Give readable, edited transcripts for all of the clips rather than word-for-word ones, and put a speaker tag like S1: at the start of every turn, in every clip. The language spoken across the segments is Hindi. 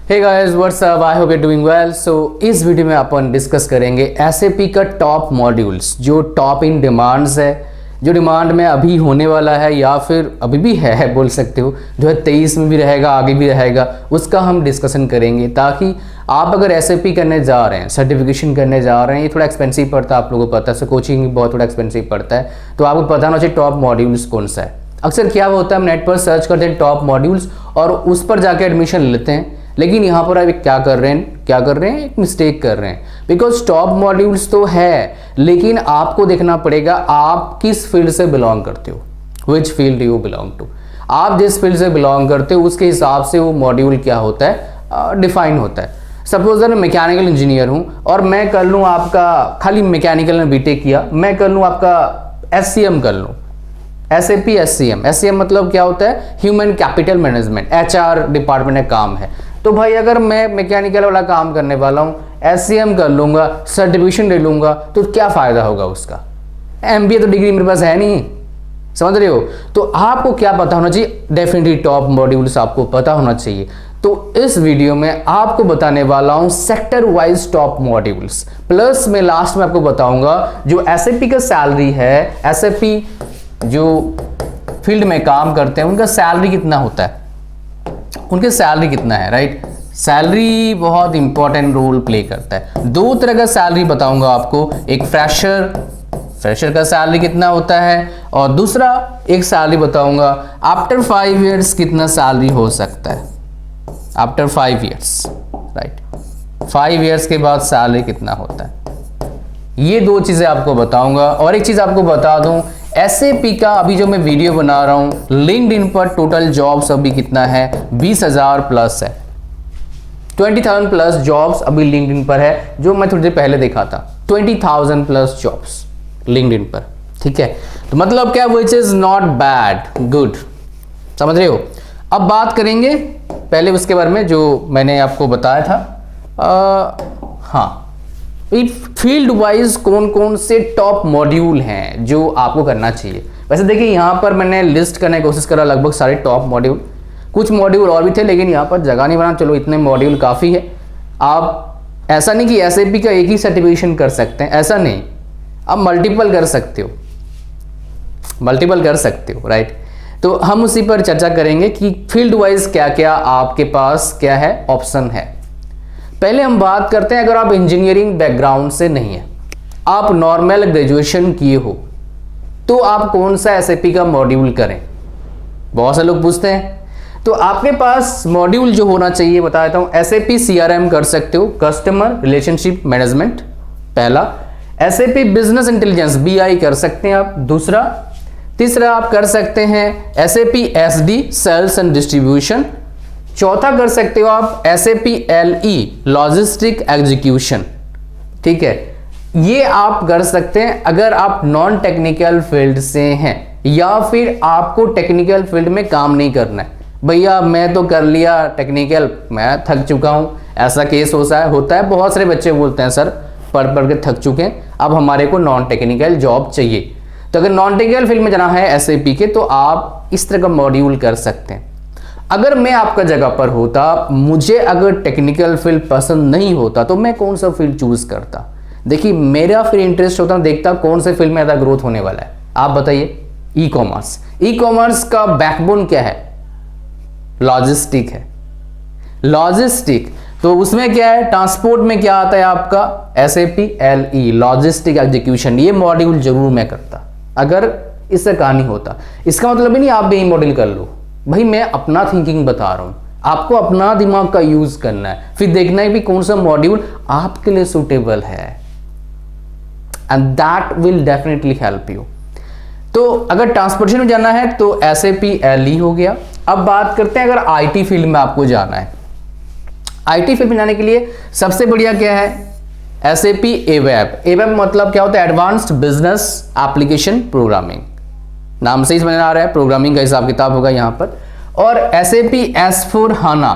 S1: Hey guys what's up, I hope you doing well. So इस वीडियो में अपन डिस्कस करेंगे एसएपी का टॉप मॉड्यूल्स जो टॉप इन डिमांड्स है, जो डिमांड में अभी होने वाला है या फिर अभी भी है बोल सकते हो, जो है 23 में भी रहेगा, आगे भी रहेगा, उसका हम डिस्कशन करेंगे ताकि आप अगर एसएपी करने जा रहे हैं, सर्टिफिकेशन करने जा रहे हैं, ये थोड़ा एक्सपेंसिव पड़ता है, आप लोगों को पता है, सो कोचिंग बहुत थोड़ा एक्सपेंसिव पड़ता है, तो आपको पता होना चाहिए टॉप मॉड्यूल्स कौन सा है। अक्सर क्या होता है, हम नेट पर सर्च करते हैं टॉप मॉड्यूल्स और उस पर जाके एडमिशन लेते हैं, लेकिन यहाँ पर आप क्या कर रहे हैं, एक मिस्टेक कर रहे हैं। बिकॉज टॉप मॉड्यूल्स तो है, लेकिन आपको देखना पड़ेगा आप किस फील्ड से बिलोंग करते हो, which field you belong to. आप जिस फील्ड से बिलोंग करते हो उसके हिसाब से वो मॉड्यूल क्या होता है, डिफाइन होता है। सपोज मैं मैकेनिकल इंजीनियर हूँ और मैं कर लूँ आपका, खाली मैकेनिकल में बीटेक किया, मैं कर लूँ आपका एससीएम कर लूँ, एसएपी एससीएम मतलब क्या होता है, human capital management, HR department का काम है। तो भाई अगर मैं मैकेनिकल वाला काम करने वाला हूँ, एससीएम कर लूँगा, सर्टिफिकेशन ले लूँगा, तो क्या फ़ायदा होगा उसका। एमबीए तो डिग्री मेरे पास है नहीं, समझ रहे हो। तो आपको क्या पता होना चाहिए, डेफिनेटली टॉप मॉड्यूल्स आपको पता होना चाहिए। तो इस वीडियो में आपको बताने वाला हूँ sector wise top modules, plus मैं लास्ट में आपको बताऊंगा जो एसएपी का सैलरी है, एसएपी जो फील्ड में काम करते हैं उनका सैलरी कितना होता है, उनके सैलरी कितना है, राइट। सैलरी बहुत इंपॉर्टेंट रोल प्ले करता है। दो तरह का सैलरी बताऊंगा आपको, एक फ्रेशर का सैलरी कितना होता है, और दूसरा एक सैलरी बताऊंगा आफ्टर 5 इयर्स कितना सैलरी हो सकता है, आफ्टर 5 इयर्स, राइट। 5 इयर्स के बाद सैलरी कितना होता है, ये दो चीजें आपको बताऊंगा। और एक चीज आपको बता दूं, एसएपी का अभी जो मैं वीडियो बना रहा हूं, लिंक्डइन पर टोटल जॉब्स अभी कितना है, 20,000 प्लस है, 20,000 प्लस जॉब्स अभी लिंक्डइन पर है, जो मैं थोड़ी देर पहले देखा था 20,000 प्लस जॉब्स लिंक्डइन पर, ठीक है। तो मतलब क्या, which is not bad, good, समझ रहे हो। अब बात करेंगे पहले उसके बारे में जो मैंने आपको बताया था। हाँ, फील्ड वाइज कौन कौन से टॉप मॉड्यूल हैं जो आपको करना चाहिए। वैसे देखिए यहाँ पर मैंने लिस्ट करने की कोशिश करा लगभग सारे टॉप मॉड्यूल, कुछ मॉड्यूल और भी थे लेकिन यहाँ पर जगह नहीं बना, चलो इतने मॉड्यूल काफ़ी है। आप ऐसा नहीं कि एसएपी का एक ही सर्टिफिकेशन कर सकते हैं, ऐसा नहीं, आप मल्टीपल कर सकते हो, राइट। तो हम उसी पर चर्चा करेंगे कि फील्ड वाइज क्या क्या आपके पास क्या है, ऑप्शन है। पहले हम बात करते हैं, अगर आप इंजीनियरिंग बैकग्राउंड से नहीं है, आप नॉर्मल ग्रेजुएशन किए हो, तो आप कौन सा एसएपी का मॉड्यूल करें, बहुत से लोग पूछते हैं। तो आपके पास मॉड्यूल जो होना चाहिए बता देता हूं, एसएपी सीआरएम कर सकते हो, कस्टमर रिलेशनशिप मैनेजमेंट पहला, एसएपी बिजनेस इंटेलिजेंस बीआई कर सकते हैं आप दूसरा, तीसरा आप कर सकते हैं SAP SD sales and distribution, चौथा कर सकते हो आप एसएपी एलई लॉजिस्टिक एग्जीक्यूशन, ठीक है। ये आप कर सकते हैं अगर आप नॉन टेक्निकल फील्ड से हैं या फिर आपको टेक्निकल फील्ड में काम नहीं करना है। भैया मैं तो कर लिया टेक्निकल, मैं थक चुका हूं, ऐसा केस होता है, बहुत सारे बच्चे बोलते हैं सर पढ़ के थक चुके हैं, अब हमारे को नॉन टेक्निकल जॉब चाहिए। तो अगर नॉन टेक्निकल फील्ड में जाना है एसएपी के, तो आप इस तरह का मॉड्यूल कर सकते हैं। अगर मैं आपका जगह पर होता, मुझे अगर टेक्निकल फील्ड पसंद नहीं होता, तो मैं कौन सा फील्ड चूज करता। देखिए मेरा फिर इंटरेस्ट होता, देखता कौन से फील्ड में ज़्यादा ग्रोथ होने वाला है। आप बताइए, ई कॉमर्स का बैकबोन क्या है, लॉजिस्टिक है, लॉजिस्टिक। तो उसमें क्या है, ट्रांसपोर्ट में क्या आता है आपका, एसएपी एलई लॉजिस्टिक एग्जीक्यूशन, ये मॉड्यूल जरूर मैं करता अगर इससे कहानी होता। इसका मतलब ही नहीं आप भी मॉड्यूल कर लो, भाई मैं अपना थिंकिंग बता रहा हूं, आपको अपना दिमाग का यूज करना है, फिर देखना है भी कौन सा मॉड्यूल आपके लिए सुटेबल है, and that will definitely help you. तो अगर ट्रांसपोर्टेशन में जाना है तो एसएपी एलई हो गया। अब बात करते हैं अगर आईटी फील्ड में आपको जाना है, आईटी फील्ड में जाने के लिए सबसे बढ़िया क्या है, एसएपी एवेप मतलब क्या होता है, एडवांस्ड बिजनेस एप्लीकेशन प्रोग्रामिंग, नाम से ही समझ आ रहा है, प्रोग्रामिंग का हिसाब किताब होगा यहाँ पर। और एसएपी S/4HANA,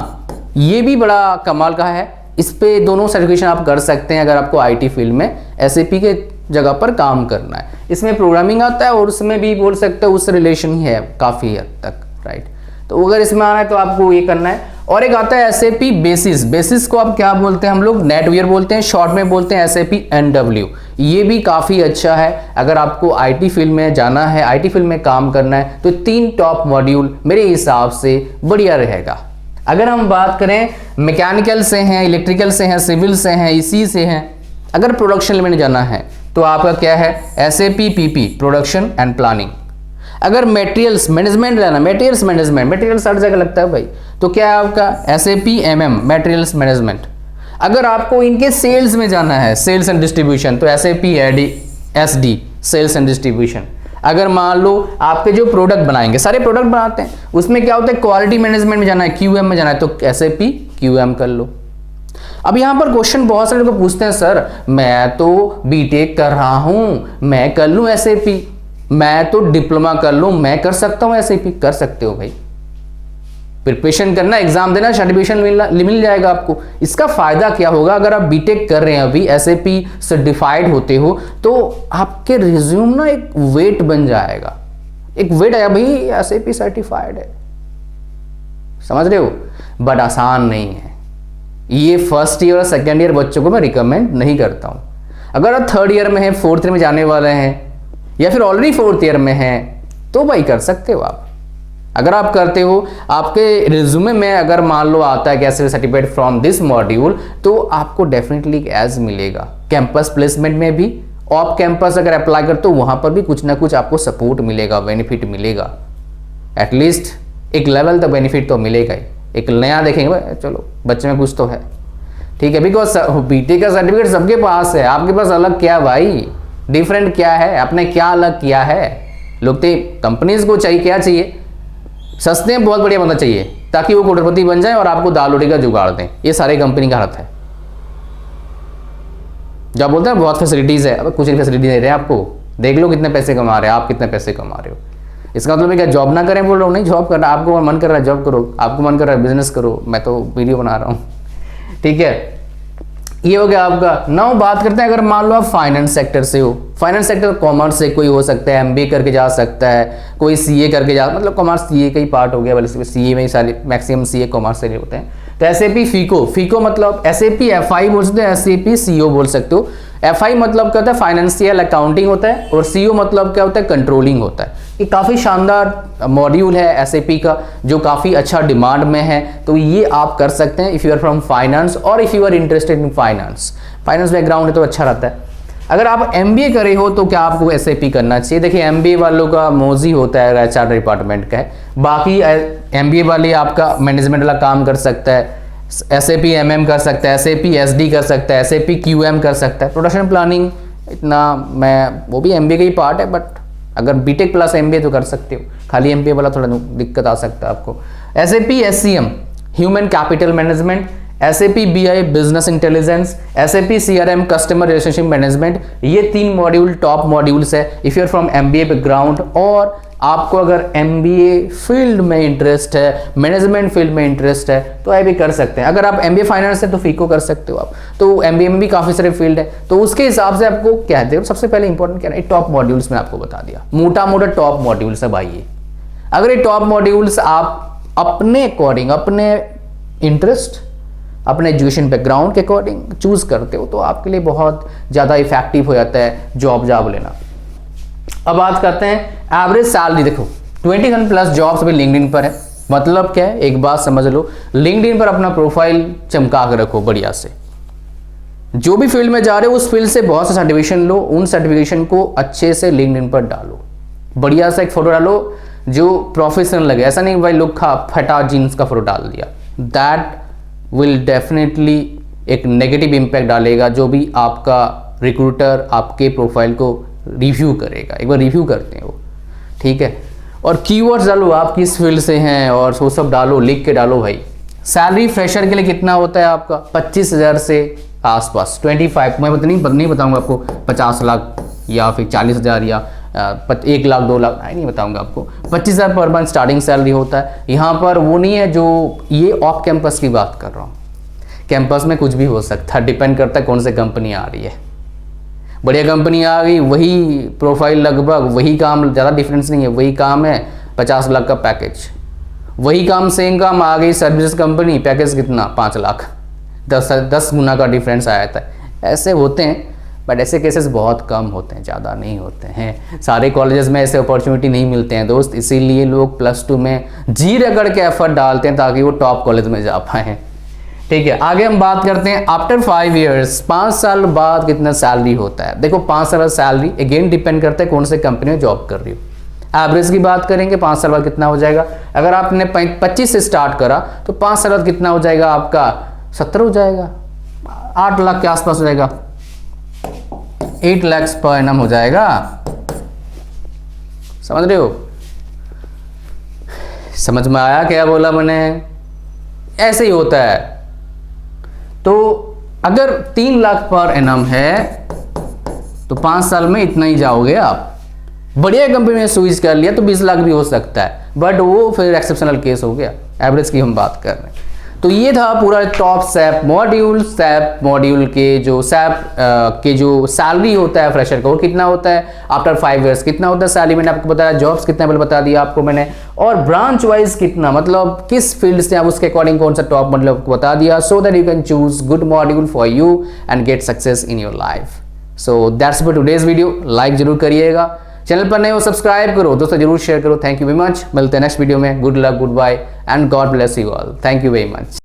S1: ये भी बड़ा कमाल का है, इस पे दोनों सर्टिफिकेशन आप कर सकते हैं अगर आपको आईटी फील्ड में एसएपी के जगह पर काम करना है। इसमें प्रोग्रामिंग आता है और उसमें भी बोल सकते हो उससे रिलेशन ही है काफ़ी हद तक, राइट। तो अगर इसमें आना है तो आपको ये करना है। और एक आता है एसएपी बेसिस। बेसिस को आप क्या बोलते हैं, हम लोग नेटवेयर बोलते हैं, शॉर्ट में बोलते हैं एसएपी एनडब्ल्यू। ये भी काफ़ी अच्छा है अगर आपको आईटी फील्ड में जाना है, आईटी फील्ड में काम करना है, तो 3 टॉप मॉड्यूल मेरे हिसाब से बढ़िया रहेगा। अगर हम बात करें मैकेनिकल से हैं, इलेक्ट्रिकल से हैं, सिविल से हैं, इसी से हैं, अगर प्रोडक्शन में जाना है तो आपका क्या है, SAP PP production and planning. अगर मटेरियल्स मैनेजमेंट लेना, मटेरियल्स मैनेजमेंट, मटेरियल्स हर जगह लगता है भाई, तो क्या है आपका एसएपी एमएम मटेरियल्स मैनेजमेंट। अगर आपको इनके सेल्स में जाना है, सेल्स एंड डिस्ट्रीब्यूशन, तो SAP SD sales and distribution. अगर मान लो आपके जो प्रोडक्ट बनाएंगे, सारे प्रोडक्ट बनाते हैं, उसमें क्या होता है क्वालिटी मैनेजमेंट में जाना है, क्यूएम में जाना है, तो एसएपी क्यूएम कर लो। अब यहां पर क्वेश्चन बहुत सारे लोग पूछते हैं, सर मैं तो बीटेक कर रहा हूं, मैं कर लूं एसएपी, मैं तो डिप्लोमा कर लूं, मैं कर सकता हूं एसएपी। कर सकते हो भाई, प्रिपरेशन करना, एग्जाम देना, सर्टिफिकेशन मिल जाएगा आपको। इसका फायदा क्या होगा, अगर आप बीटेक कर रहे हैं अभी, एसएपी सर्टिफाइड होते हो, तो आपके रिज्यूम ना एक वेट बन जाएगा, एक वेट आया भाई एसएपी सर्टिफाइड है। समझ रहे हो, बट आसान नहीं है ये। फर्स्ट ईयर और सेकेंड ईयर बच्चों को मैं रिकमेंड नहीं करता हूं। अगर आप थर्ड ईयर में है, फोर्थ ईयर में जाने वाले हैं, या फिर ऑलरेडी फोर्थ ईयर में हैं, तो भाई कर सकते हो आप। अगर आप करते हो, आपके रिज्यूमे में अगर मान लो आता है कि SAP certified from this module, तो आपको डेफिनेटली एज मिलेगा। कैंपस प्लेसमेंट में भी, ऑफ कैंपस अगर अप्लाई करते हो वहां पर भी कुछ ना कुछ आपको सपोर्ट मिलेगा, बेनिफिट मिलेगा। एटलीस्ट एक लेवल तो बेनिफिट तो मिलेगा ही। एक नया देखेंगे भाई, चलो बच्चे में कुछ तो है, ठीक है। बिकॉज बीटेक का सर्टिफिकेट सबके पास है, आपके पास अलग क्या भाई, डिफरेंट क्या है, आपने क्या अलग किया है। लोग तो कंपनीज को चाहिए, क्या चाहिए, सस्ते में बहुत बढ़िया बंदा चाहिए, ताकि वो करोड़पति बन जाए और आपको दाल रोटी का जुगाड़ दें। ये सारे कंपनी का हालत है। जब बोलते हैं बहुत फैसिलिटीज है, अब कुछ फैसिलिटी दे रहे हैं आपको, देख लो कितने पैसे कमा रहे हैं, आप कितने पैसे कमा रहे हो। इसका मतलब क्या जॉब ना करें बोल रहा हूँ, नहीं जॉब करना, आपको मन कर रहा है जॉब करो, आपको मन कर रहा है बिजनेस करो, मैं तो वीडियो बना रहा हूँ, ठीक है। ये हो गया आपका। नाउ बात करते हैं, अगर मान लो आप फाइनेंस सेक्टर से हो, फाइनेंस सेक्टर कॉमर्स से कोई हो सकता है, एमबीए करके जा सकता है, कोई सीए करके जा, मतलब कॉमर्स सीए का ही पार्ट हो गया, बल्कि सीए में ही सारे मैक्सिमम सीए कॉमर्स से होते हैं। तो एसएपी फीको, फीको मतलब एसएपी एफआई बोल सकते हो, एसएपी सीओ बोल सकते हो। एफआई मतलब क्या होता है, फाइनेंशियल अकाउंटिंग होता है, और सीओ मतलब क्या होता है, कंट्रोलिंग होता है। ये काफ़ी शानदार मॉड्यूल है एसएपी का, जो काफ़ी अच्छा डिमांड में है, तो ये आप कर सकते हैं if you are from finance और if you are interested in finance. Finance background है तो अच्छा रहता है। अगर आप एमबीए करे हो तो क्या आपको एसएपी करना चाहिए। देखिए एमबीए वालों का मोजी होता है, एचआर डिपार्टमेंट का है, बाकी एमबीए वाले आपका मैनेजमेंट वाला काम कर सकता है, एसएपी एमएम कर सकता है, एसएपी एसडी कर सकता है, एसएपी क्यूएम कर सकता है। प्रोडक्शन प्लानिंग इतना मैं, वो भी एमबीए का ही पार्ट है, बट अगर बीटेक प्लस एमबीए तो कर सकते हो, खाली एमबीए वाला थोड़ा दिक्कत आ सकता है आपको। SAP SCM human capital management, SAP BI business intelligence, SAP CRM customer relationship management, ये 3 मॉड्यूल टॉप मॉड्यूल्स है if you are from MBA background, और आपको अगर एमबीए फील्ड में इंटरेस्ट है, मैनेजमेंट फील्ड में इंटरेस्ट है, तो ये भी कर सकते हैं। अगर आप एमबीए फाइनेंस है तो फीको कर सकते हो आप, तो एमबीए में भी काफ़ी सारे फील्ड है, तो उसके हिसाब से आपको क्या है, सबसे पहले इंपॉर्टेंट क्या है, टॉप मॉड्यूल्स में आपको बता दिया, मोटा मोटा टॉप मॉड्यूल्स है भाई ये। अगर ये टॉप मॉड्यूल्स आप अपने अकॉर्डिंग, अपने इंटरेस्ट, अपने एजुकेशन बैकग्राउंड के अकॉर्डिंग चूज करते हो, तो आपके लिए बहुत ज़्यादा इफेक्टिव हो जाता है जॉब लेना। अब बात करते हैं एवरेज सैलरी। देखो 21 प्लस जॉब्स अभी लिंक्डइन पर है, मतलब क्या है, एक बात समझ लो, लिंक्डइन पर अपना प्रोफाइल चमका कर रखो बढ़िया से। जो भी फील्ड में जा रहे हो उस फील्ड से बहुत सा सर्टिफिकेशन लो, उन सर्टिफिकेशन को अच्छे से लिंक्डइन पर डालो, बढ़िया सा एक फोटो डालो जो प्रोफेशनल लगे। ऐसा नहीं भाई लुक फटा जीन्स का फोटो डाल दिया, दैट विल डेफिनेटली एक नेगेटिव इम्पैक्ट डालेगा। जो भी आपका रिक्रूटर आपके प्रोफाइल को रिव्यू करेगा, एक बार रिव्यू करते हैं वो, ठीक है। और कीवर्ड्स डालो, आप किस फील्ड से हैं, और वो सब डालो, लिख के डालो भाई। सैलरी फ्रेशर के लिए कितना होता है आपका, 25,000 से आसपास, 25, मैं नहीं बताऊंगा आपको 50 लाख या फिर 40,000 या 1 लाख 2 लाख, नहीं बताऊंगा आपको। 25,000 पर मंथ स्टार्टिंग सैलरी होता है। यहाँ पर वो नहीं है जो, ये ऑफ कैंपस की बात कर रहा हूँ, कैंपस में कुछ भी हो सकता है, डिपेंड करता है कौन सी कंपनी आ रही है। बढ़िया कंपनी आ गई, वही प्रोफाइल लगभग वही काम, ज़्यादा डिफरेंस नहीं है, वही काम है, 50 लाख का पैकेज। वही काम सेम काम आ गई सर्विस कंपनी, पैकेज कितना 5 लाख, 10 गुना का डिफरेंस आया था। ऐसे होते हैं, बट ऐसे केसेस बहुत कम होते हैं, ज़्यादा नहीं होते हैं। सारे कॉलेजेस में ऐसे अपॉर्चुनिटी नहीं मिलते हैं दोस्त, इसीलिए लोग +2 में जी रगड़ के एफर्ट डालते हैं ताकि वो टॉप कॉलेज में जा पाएँ। ठीक है, आगे हम बात करते हैं आफ्टर 5 ईयर्स, 5 साल बाद कितना सैलरी होता है। देखो 5 साल सैलरी अगेन डिपेंड करता है कौन से कंपनी में जॉब कर रही हो। एवरेज की बात करेंगे 5 साल बाद कितना हो जाएगा। अगर आपने 25 से स्टार्ट करा तो 5 साल बाद कितना हो जाएगा आपका, 70 हो जाएगा, 8 लाख के आसपास हो जाएगा, 8 लाख पर एनम हो जाएगा। समझ रहे हो, समझ में आया क्या बोला मैंने? ऐसे ही होता है। तो अगर 3 लाख पर एनम है तो 5 साल में इतना ही जाओगे आप। बढ़िया कंपनी में स्विच कर लिया तो 20 लाख भी हो सकता है, बट वो फिर एक्सेप्शनल केस हो गया। एवरेज की हम बात कर रहे हैं। तो ये था पूरा top SAP module. SAP module के जो सैलरी होता है फ्रेशर का वो कितना होता है, आफ्टर 5 ईयर्स कितना होता है सैलरी, मैंने आपको बताया। जॉब्स कितना पहले बता दिया आपको मैंने, और ब्रांच वाइज कितना, मतलब किस फील्ड से आप उसके अकॉर्डिंग कौन सा टॉप मतलब आपको बता दिया, so that you can choose good module for you and get success in your life. So that's for today's video. Like जरूर करिएगा, चैनल पर नए हो सब्सक्राइब करो, दोस्तों जरूर शेयर करो। थैंक यू वेरी मच, मिलते हैं नेक्स्ट वीडियो में। Good luck, good bye and God bless you all. Thank you very much.